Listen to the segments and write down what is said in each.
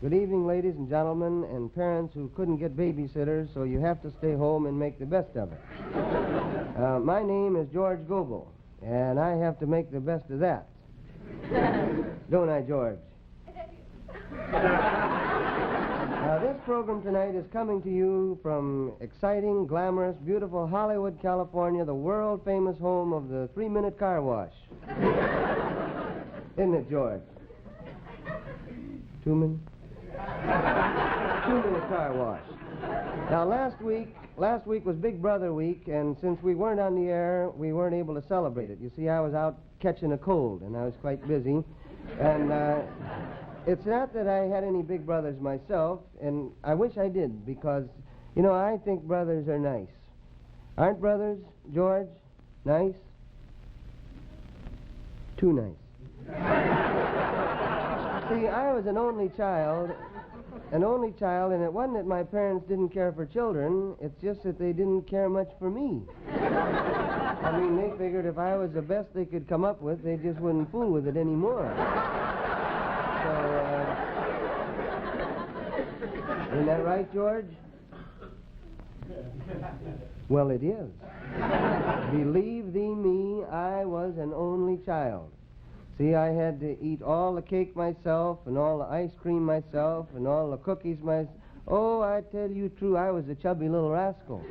Good evening, ladies and gentlemen, and parents who couldn't get babysitters, so you have to stay home and make the best of it. My name is George Gobel, and I have to make the best of that. Don't I, George? This program tonight is coming to you from exciting, glamorous, beautiful Hollywood, California, the world-famous home of the 3-minute car wash. Isn't it, George? 2 minutes? 2-minute car wash. Now, last week was Big Brother week, and since we weren't on the air, we weren't able to celebrate it. You see, I was out catching a cold, and I was quite busy. And it's not that I had any big brothers myself, and I wish I did, because, you know, I think brothers are nice. Aren't brothers, George, nice? Too nice. See, I was an only child, and it wasn't that my parents didn't care for children, it's just that they didn't care much for me. I mean, they figured if I was the best they could come up with, they just wouldn't fool with it anymore. Isn't that right, George? Well, it is. Believe thee me, I was an only child. See, I had to eat all the cake myself, and all the ice cream myself, and all the cookies myself. Oh, I tell you true, I was a chubby little rascal.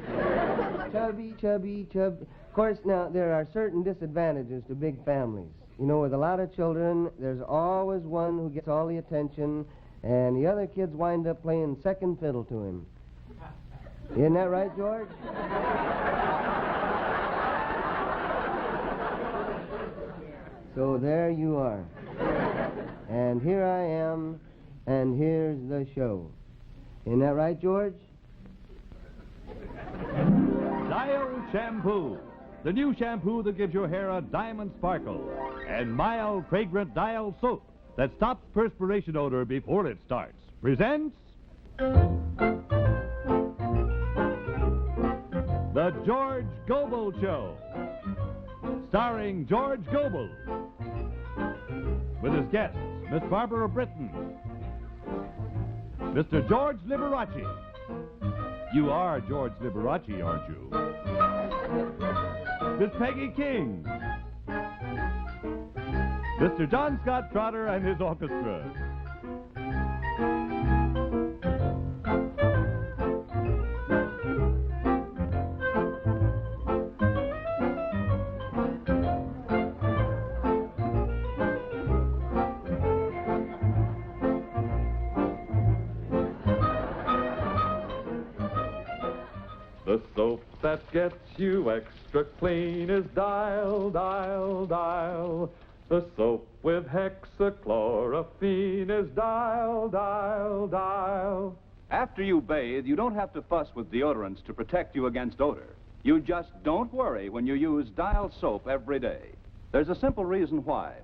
Chubby. Of course, now, there are certain disadvantages to big families. You know, with a lot of children, there's always one who gets all the attention, and the other kids wind up playing second fiddle to him. Isn't that right, George? So there you are. And here I am, and here's the show. Isn't that right, George? Dial Shampoo. The new shampoo that gives your hair a diamond sparkle. And mild, fragrant Dial Soap that stops perspiration odor before it starts. Presents... The George Gobel Show. Starring George Gobel. With his guests, Miss Barbara Britton, Mr. George Liberace. You are George Liberace, aren't you? Miss Peggy King. Mr. John Scott Trotter and his orchestra. The soap that gets you extra clean is Dial. The soap with hexachlorophene is Dial. After you bathe, you don't have to fuss with deodorants to protect you against odor. You just don't worry when you use Dial soap every day. There's a simple reason why.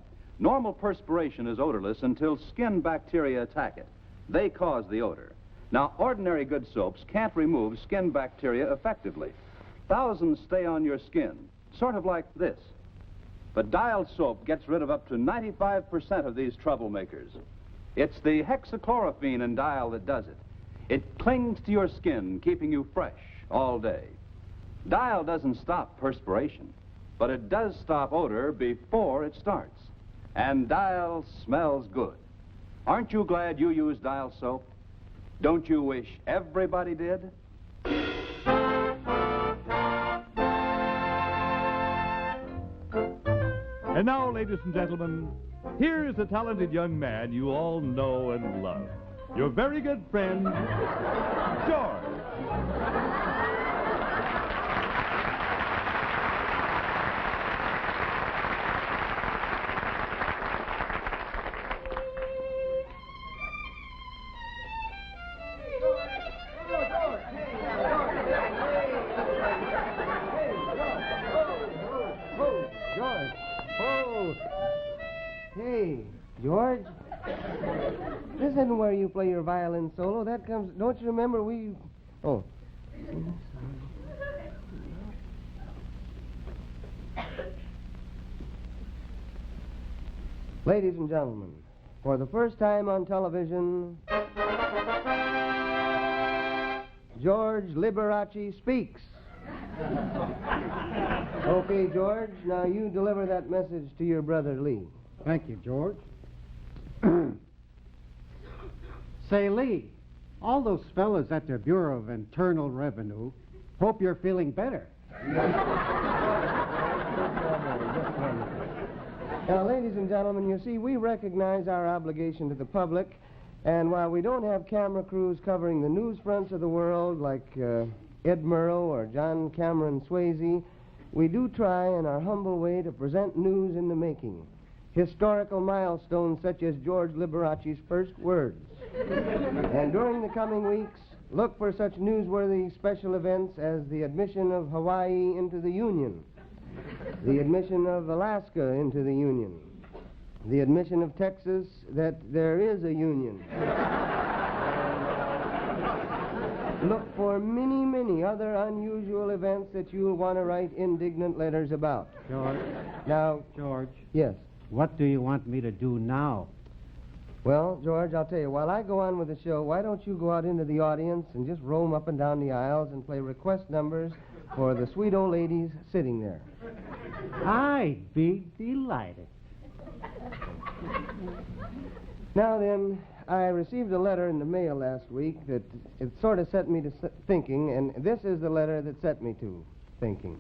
Normal perspiration is odorless until skin bacteria attack it. They cause the odor. Now, ordinary good soaps can't remove skin bacteria effectively. Thousands stay on your skin, sort of like this. But Dial soap gets rid of up to 95% of these troublemakers. It's the hexachlorophene in Dial that does it. It clings to your skin, keeping you fresh all day. Dial doesn't stop perspiration, but it does stop odor before it starts. And Dial smells good. Aren't you glad you use Dial soap? Don't you wish everybody did? And now, ladies and gentlemen, here's a talented young man you all know and love. Your very good friend, George. Hey, George, this isn't where you play your violin solo. That comes, don't you remember we... Oh. Ladies and gentlemen, for the first time on television... George Liberace speaks. Okay, George, now you deliver that message to your brother Lee. Thank you, George. Say, Lee, all those fellas at the Bureau of Internal Revenue hope you're feeling better. Now, ladies and gentlemen, you see, we recognize our obligation to the public, and while we don't have camera crews covering the news fronts of the world like Ed Murrow or John Cameron Swayze, we do try in our humble way to present news in the making. Historical milestones such as George Liberace's first words. And during the coming weeks, look for such newsworthy special events as the admission of Hawaii into the Union, the admission of Alaska into the Union, the admission of Texas that there is a union. Look for many, many other unusual events that you'll want to write indignant letters about. George? Now... George? Yes? What do you want me to do now? Well, George, I'll tell you, while I go on with the show, why don't you go out into the audience and just roam up and down the aisles and play request numbers for the sweet old ladies sitting there? I'd be delighted. Now then, I received a letter in the mail last week that it sort of set me to thinking, and this is the letter that set me to thinking.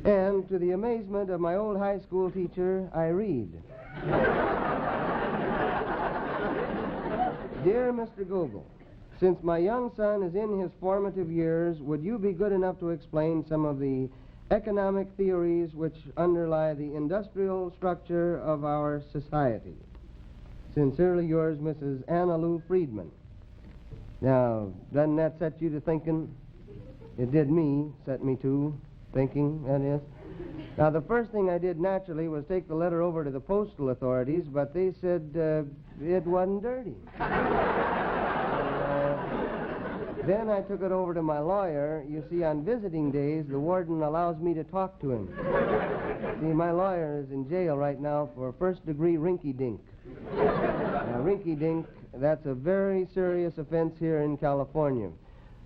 And to the amazement of my old high school teacher, I read. Dear Mr. Gobel, since my young son is in his formative years, would you be good enough to explain some of the economic theories which underlie the industrial structure of our society? Sincerely yours, Mrs. Anna Lou Friedman. Now, doesn't that set you to thinking? It did me, set me to thinking, that is. Now, the first thing I did naturally was take the letter over to the postal authorities, but they said it wasn't dirty. Then I took it over to my lawyer. You see, on visiting days, the warden allows me to talk to him. See, my lawyer is in jail right now for first-degree rinky-dink. Now, rinky-dink, that's a very serious offense here in California.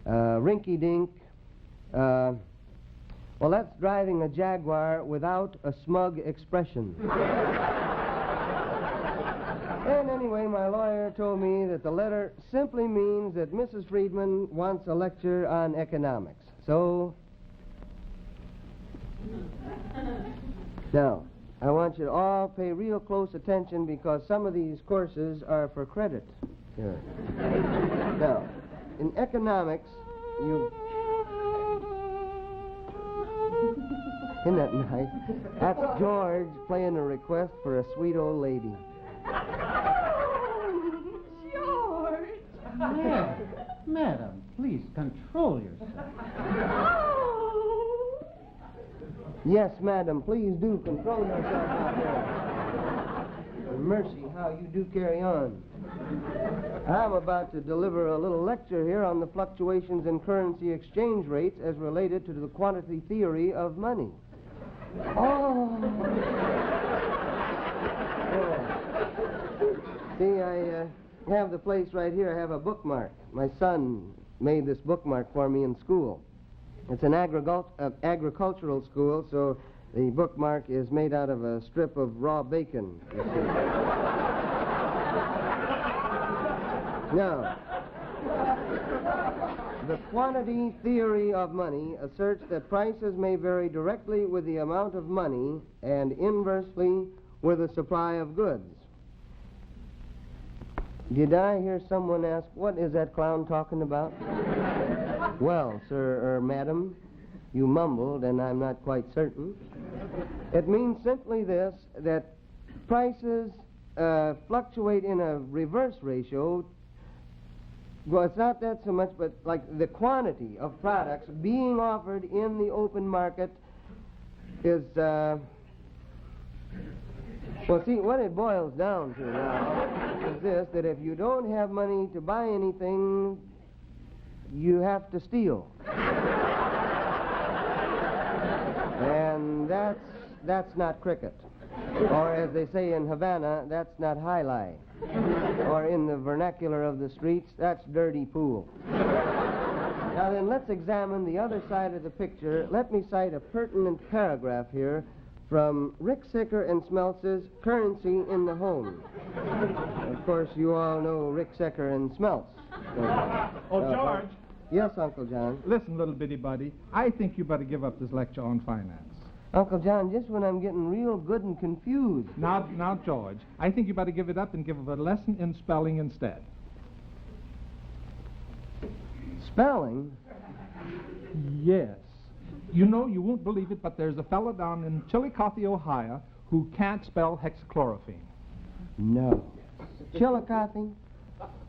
Rinky-dink, well, that's driving a Jaguar without a smug expression. And anyway, my lawyer told me that the letter simply means that Mrs. Friedman wants a lecture on economics. So, now, I want you to all pay real close attention because some of these courses are for credit. Here. Now, in economics, you... Isn't that nice? That's George playing a request for a sweet old lady. George! Madam, please control yourself. Oh! Yes, madam, please do control yourself out there. Mercy, how you do carry on. I'm about to deliver a little lecture here on the fluctuations in currency exchange rates as related to the quantity theory of money. Oh. See, I have the place right here. I have a bookmark. My son made this bookmark for me in school. It's an agricultural school, so the bookmark is made out of a strip of raw bacon, you see. Now, the quantity theory of money asserts that prices may vary directly with the amount of money and inversely with the supply of goods. Did I hear someone ask, what is that clown talking about? Well, sir, madam, you mumbled, and I'm not quite certain. It means simply this, that prices fluctuate in a reverse ratio. Well, it's not that so much, but like the quantity of products being offered in the open market is, well, see, what it boils down to now is this, that if you don't have money to buy anything, you have to steal. And that's not cricket. Or as they say in Havana, that's not high lie. Or in the vernacular of the streets, that's dirty pool. Now then, let's examine the other side of the picture. Let me cite a pertinent paragraph here from Rick Sicker and Smeltz's Currency in the Home. Of course, you all know Rick Sicker and Smeltz. George. Yes, Uncle John. Listen, little bitty buddy, I think you better give up this lecture on finance. Uncle John, just when I'm getting real good and confused. Now, George, I think you better give it up and give a lesson in spelling instead. Spelling? Yes. You know, you won't believe it, but there's a fellow down in Chillicothe, Ohio, who can't spell hexachlorophene. No. Chillicothe?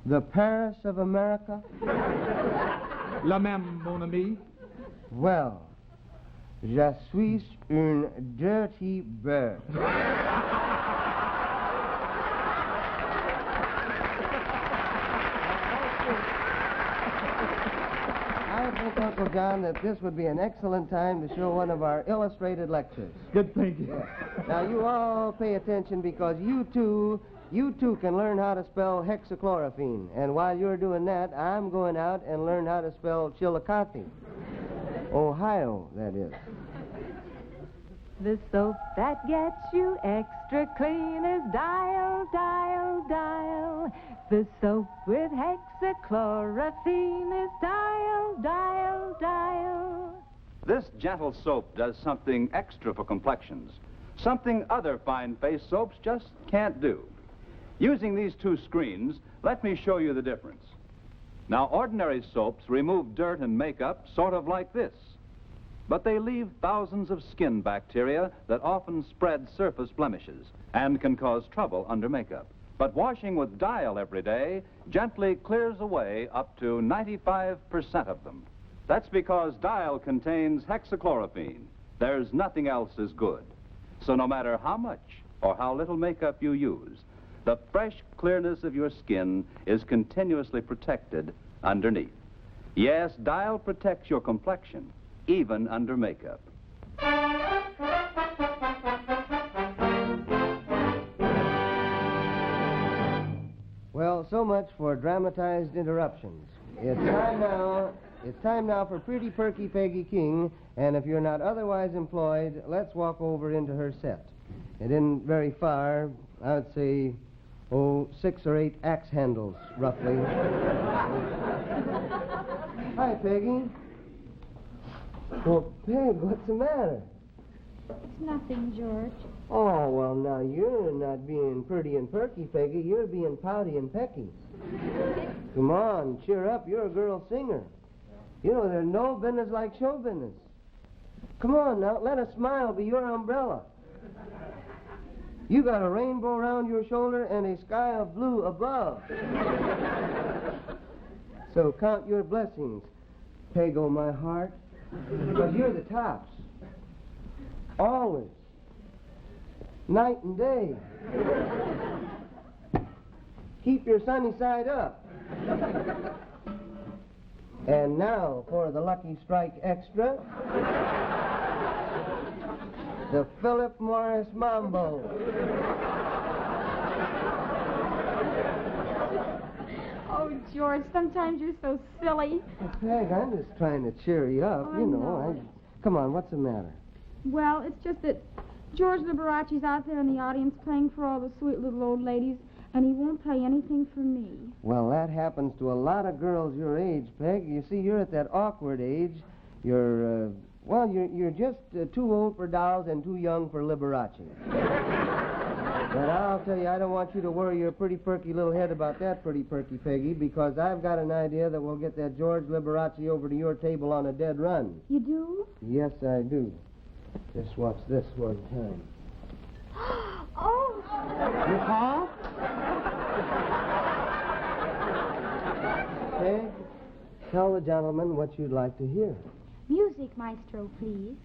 The Paris of America? La même, mon ami. Well, je suis une dirty bird. I think, Uncle John, that this would be an excellent time to show one of our illustrated lectures. Good thinking. Now, you all pay attention because you too can learn how to spell hexachlorophene. And while you're doing that, I'm going out and learn how to spell Chillicothe. Ohio, that is. The soap that gets you extra clean is Dial, Dial, Dial. The soap with hexachlorophene is Dial, Dial, Dial. This gentle soap does something extra for complexions, something other fine face soaps just can't do. Using these two screens, let me show you the difference. Now, ordinary soaps remove dirt and makeup sort of like this, but they leave thousands of skin bacteria that often spread surface blemishes and can cause trouble under makeup. But washing with Dial every day gently clears away up to 95% of them. That's because Dial contains hexachlorophene. There's nothing else as good. So no matter how much or how little makeup you use, the fresh clearness of your skin is continuously protected underneath. Yes, Dial protects your complexion, even under makeup. Well, so much for dramatized interruptions. It's time now for Pretty Perky Peggy King, and if you're not otherwise employed, let's walk over into her set. It isn't very far. I would say, 6 or 8 axe handles, roughly. Hi, Peggy. Well, Peg, what's the matter? It's nothing, George. Oh, well, now, you're not being pretty and perky, Peggy. You're being pouty and pecky. Come on, cheer up. You're a girl singer. You know, there's no business like show business. Come on, now, let a smile be your umbrella. You got a rainbow around your shoulder and a sky of blue above. So count your blessings, Peg, oh my heart, because you're the tops. Always. Night and day. Keep your sunny side up. And now for the Lucky Strike Extra, the Philip Morris Mambo. Oh, George, sometimes you're so silly. Peg, I'm just trying to cheer you up. I know. Come on, what's the matter? Well, it's just that George Liberace's out there in the audience playing for all the sweet little old ladies, and he won't play anything for me. Well, that happens to a lot of girls your age, Peg. You see, you're at that awkward age. You're just too old for dolls and too young for Liberace. But I'll tell you, I don't want you to worry your pretty perky little head about that, Pretty Perky Peggy, because I've got an idea that we'll get that George Liberace over to your table on a dead run. You do? Yes, I do. Just watch this one time. Oh! Huh? Peg, tell the gentleman what you'd like to hear. Music, maestro, please.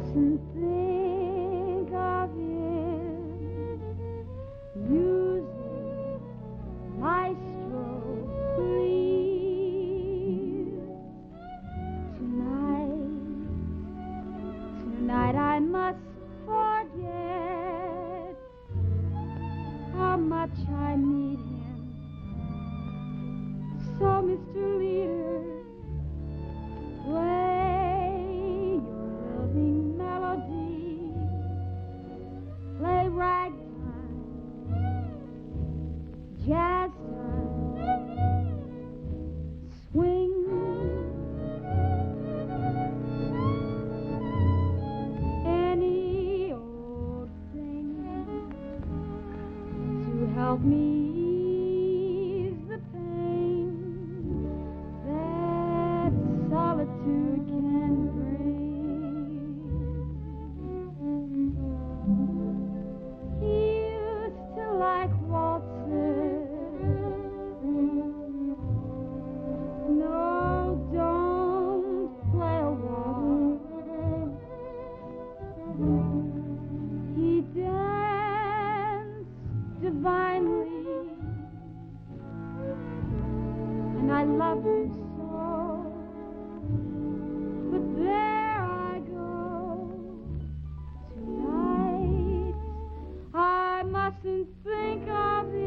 mustn't think of him. Music, maestro, please. Tonight I must forget how much I need him. So, Mr. Leader, play your loving melody. Play ragtime, jazz time, swing. Any old thing to help me ease the pain that solitude can bring. He used to like waltzes. No, don't play a waltz. He danced divinely, and I love him so. But there I go. Tonight I mustn't think of him.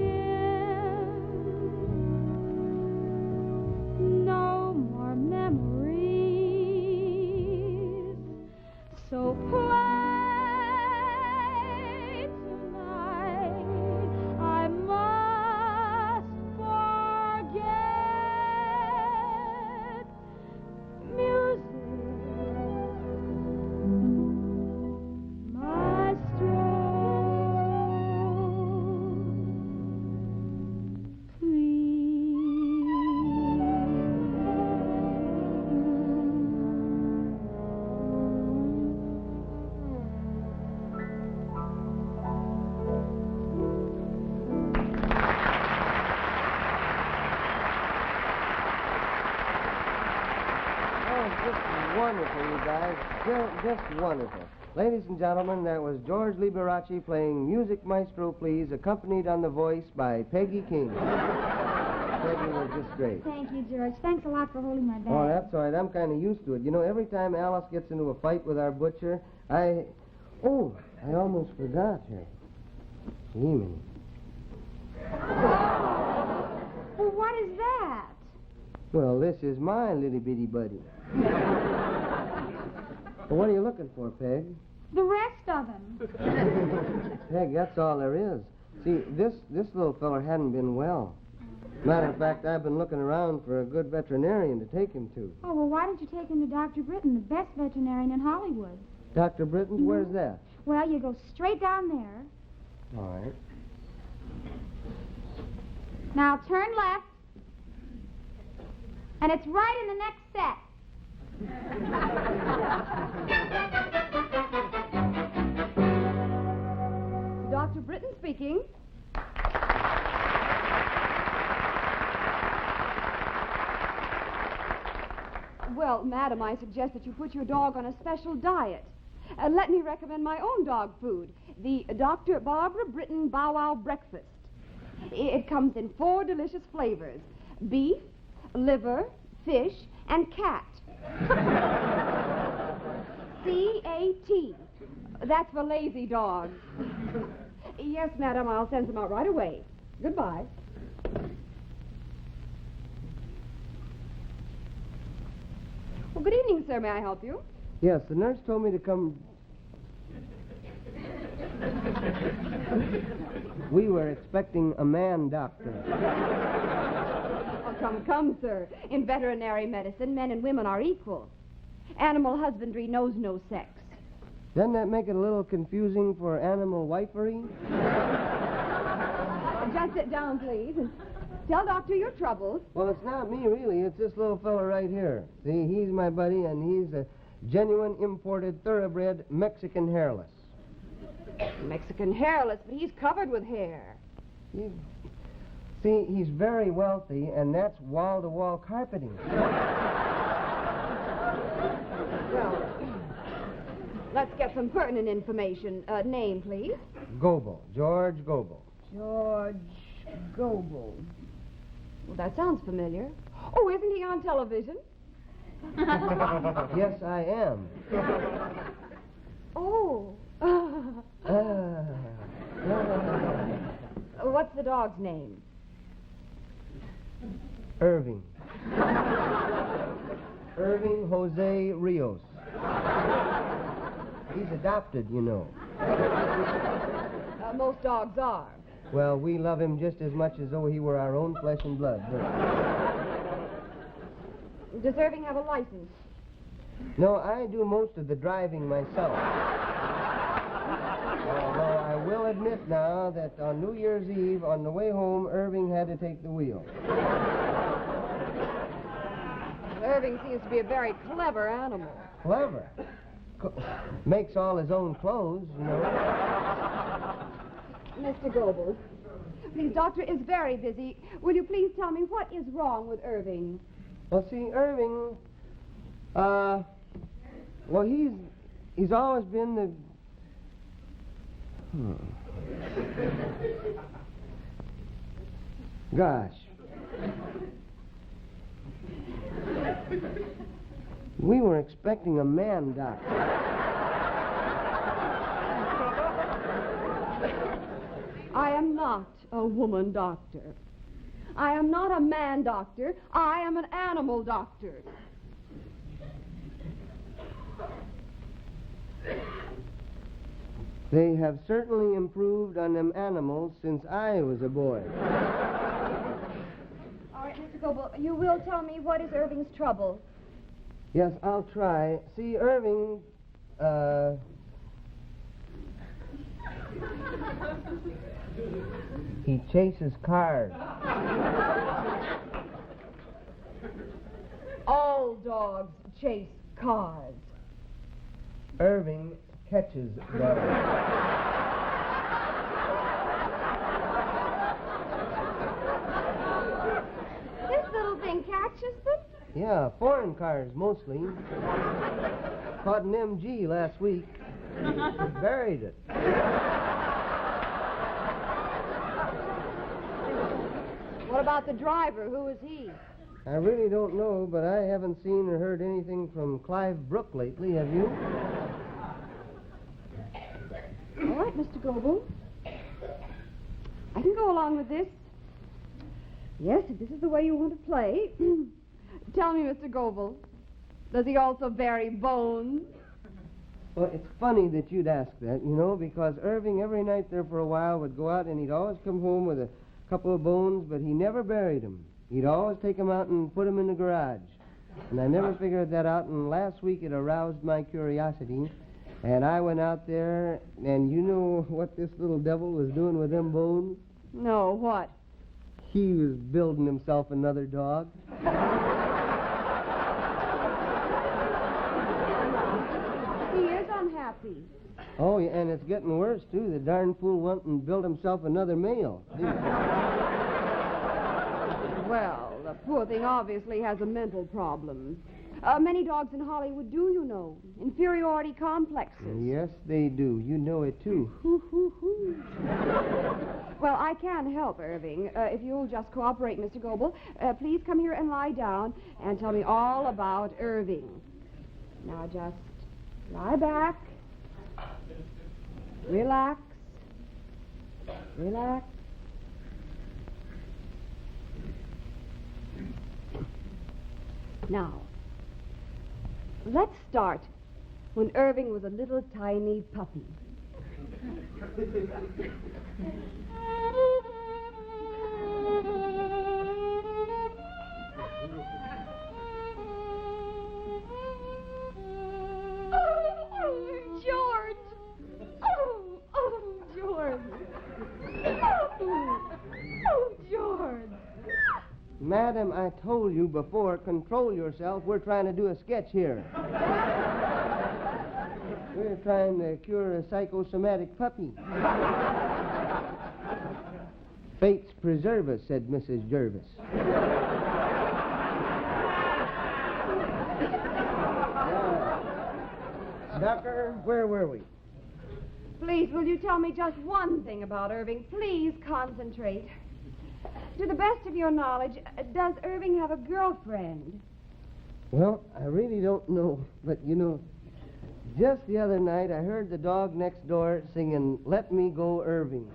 No more memories. So play tonight. I must forget music, maestro, Oh, just wonderful, you guys. Just wonderful. Ladies and gentlemen, that was George Liberace playing Music Maestro, Please, accompanied on the voice by Peggy King. Peggy was just great. Thank you, George. Thanks a lot for holding my bag. Oh, that's all right. I'm kind of used to it. You know, every time Alice gets into a fight with our butcher, I almost forgot her. Jiminy. Well, what is that? Well, this is my little bitty buddy. Well, what are you looking for, Peg? The rest of him. Peg, that's all there is. See, this little feller hadn't been well. Matter of fact, I've been looking around for a good veterinarian to take him to. Oh, well, why don't you take him to Dr. Britton, the best veterinarian in Hollywood? Dr. Britton's? Where's that? Well, you go straight down there. All right. Now turn left. And it's right in the next set. Dr. Britton speaking. Well, madam, I suggest that you put your dog on a special diet. Let me recommend my own dog food, the Dr. Barbara Britton Bow Wow Breakfast. It comes in 4 delicious flavors: beef, liver, fish, and cat. C-A-T. That's for lazy dogs. Yes, madam, I'll send some out right away. Goodbye. Well, good evening, sir. May I help you? Yes, the nurse told me to come. We were expecting a man doctor. Oh, come, sir. In veterinary medicine, men and women are equal. Animal husbandry knows no sex. Doesn't that make it a little confusing for animal wifery? Just sit down, please, and tell Doctor your troubles. Well, it's not me, really. It's this little fella right here. See, he's my buddy, and he's a genuine imported thoroughbred Mexican hairless. Mexican hairless, but he's covered with hair. See, he's very wealthy, and that's wall-to-wall carpeting. let's get some pertinent information. Name, please. Gobel, George Gobel. George Gobel. Well, that sounds familiar. Oh, isn't he on television? Yes, I am. Oh. What's the dog's name? Irving. Irving Jose Rios. He's adopted, you know. Most dogs are. Well, we love him just as much as though he were our own flesh and blood. Does Irving have a license? No, I do most of the driving myself. Although I will admit now that on New Year's Eve, on the way home, Irving had to take the wheel. Irving seems to be a very clever animal. Clever. Makes all his own clothes, you know. Mr. Gobel, please, doctor is very busy. Will you please tell me what is wrong with Irving? Well, see, Irving, well, he's always been the... Gosh. We were expecting a man doctor. I am not a woman doctor. I am not a man doctor. I am an animal doctor. They have certainly improved on them animals since I was a boy. All right, Mr. Gobel, you will tell me what is Irving's trouble. Yes, I'll try. See, Irving, he chases cars. All dogs chase cars. Irving catches dogs. This little thing catches them? Yeah, foreign cars mostly. Caught an MG last week. Buried it. What about the driver? Who is he? I really don't know, but I haven't seen or heard anything from Clive Brook lately, have you? All right, Mr. Gobel. I can go along with this. Yes, if this is the way you want to play. Tell me, Mr. Gobel, does he also bury bones? Well, it's funny that you'd ask that, you know, because Irving every night there for a while would go out and he'd always come home with a couple of bones, but he never buried them. He'd always take them out and put them in the garage. And I never figured that out, and last week it aroused my curiosity. And I went out there, and you know what this little devil was doing with them bones? No, what? He was building himself another dog. He is unhappy. Oh, yeah, and it's getting worse, too. The darn fool went and built himself another male. Well, the poor thing obviously has a mental problem. Many dogs in Hollywood do, you know. Inferiority complexes. Yes, they do. You know it, too. Well, I can help, Irving. If you'll just cooperate, Mr. Gobel. Please come here and lie down and tell me all about Irving. Now, just lie back. Relax. Relax. Now, let's start when Irving was a little tiny puppy. George! Oh, George! Oh, George! Madam, I told you before, control yourself. We're trying to do a sketch here. We're trying to cure a psychosomatic puppy. Fates preserve us, said Mrs. Jervis. Doctor, where were we? Please, will you tell me just one thing about Irving? Please concentrate. To the best of your knowledge, does Irving have a girlfriend? Well, I really don't know, but just the other night I heard the dog next door singing, "Let Me Go, Irving."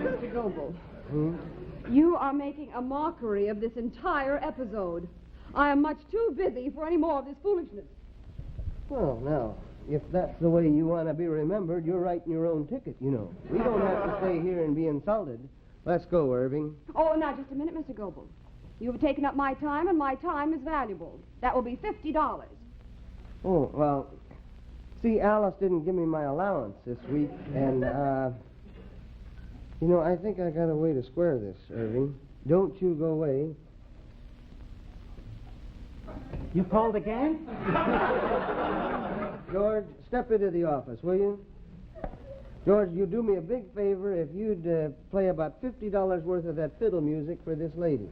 Mr. Gobel, Hmm? you are making a mockery of this entire episode. I am much too busy for any more of this foolishness. Well, now, if that's the way you want to be remembered, you're writing your own ticket, We don't have to stay here and be insulted. Let's go, Irving. Oh, now, just a minute, Mr. Gobel. You have taken up my time, and my time is valuable. That will be $50. Oh, well, see, Alice didn't give me my allowance this week, and, I think I got a way to square this, Irving. Don't you go away. You called again? George, step into the office, will you? George, you'd do me a big favor if you'd play about $50 worth of that fiddle music for this lady.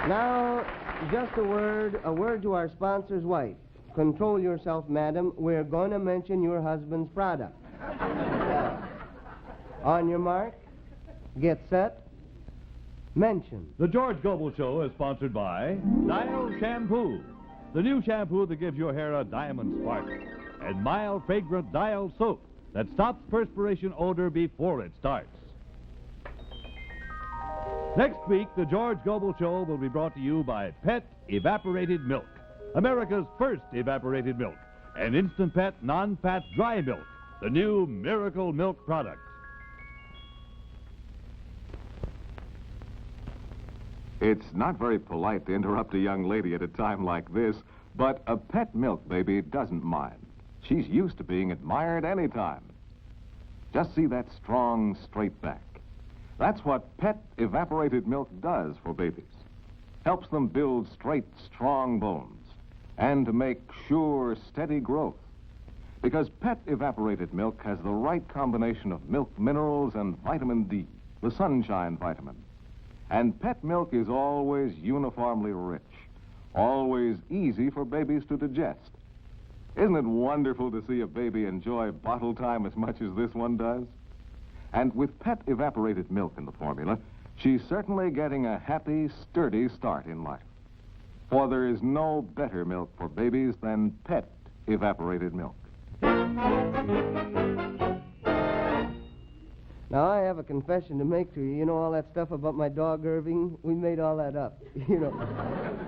Now, just a word to our sponsor's wife. Control yourself, madam. We're going to mention your husband's product. On your mark, get set, mention. The George Gobel Show is sponsored by Dial Shampoo, the new shampoo that gives your hair a diamond sparkle, and mild, fragrant Dial Soap that stops perspiration odor before it starts. Next week, the George Gobel Show will be brought to you by Pet Evaporated Milk, America's first evaporated milk, and Instant Pet non-fat dry milk, the new miracle milk product. It's not very polite to interrupt a young lady at a time like this, but a pet milk baby doesn't mind. She's used to being admired anytime. Just see that strong, straight back. That's what Pet Evaporated Milk does for babies. Helps them build straight, strong bones and to make sure, steady growth. Because Pet Evaporated Milk has the right combination of milk minerals and vitamin D, the sunshine vitamin. And pet milk is always uniformly rich, always easy for babies to digest. Isn't it wonderful to see a baby enjoy bottle time as much as this one does? And with Pet Evaporated Milk in the formula, she's certainly getting a happy, sturdy start in life. For there is no better milk for babies than Pet Evaporated Milk. Now, I have a confession to make to you. You know all that stuff about my dog, Irving? We made all that up.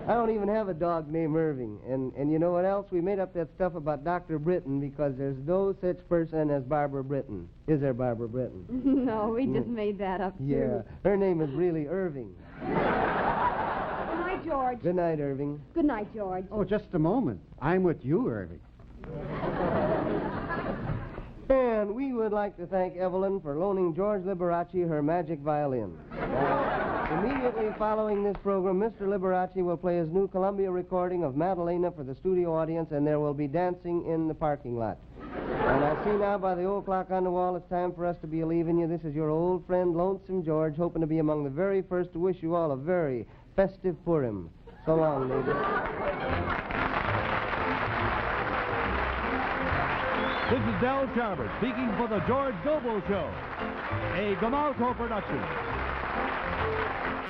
I don't even have a dog named Irving. And you know what else? We made up that stuff about Dr. Britton because there's no such person as Barbara Britton. Is there, Barbara Britton? No, we just made that up, too. Yeah, her name is really Irving. Good night, George. Good night, Irving. Good night, George. Oh, just a moment. I'm with you, Irving. And we would like to thank Evelyn for loaning George Liberace her magic violin. Immediately following this program, Mr. Liberace will play his new Columbia recording of Madalena for the studio audience, and there will be dancing in the parking lot. And I see now by the old clock on the wall it's time for us to be leaving you. This is your old friend, Lonesome George, hoping to be among the very first to wish you all a very festive Purim. So long, ladies. This is Del Sharbutt speaking for the George Gobel Show, a Gamalto production.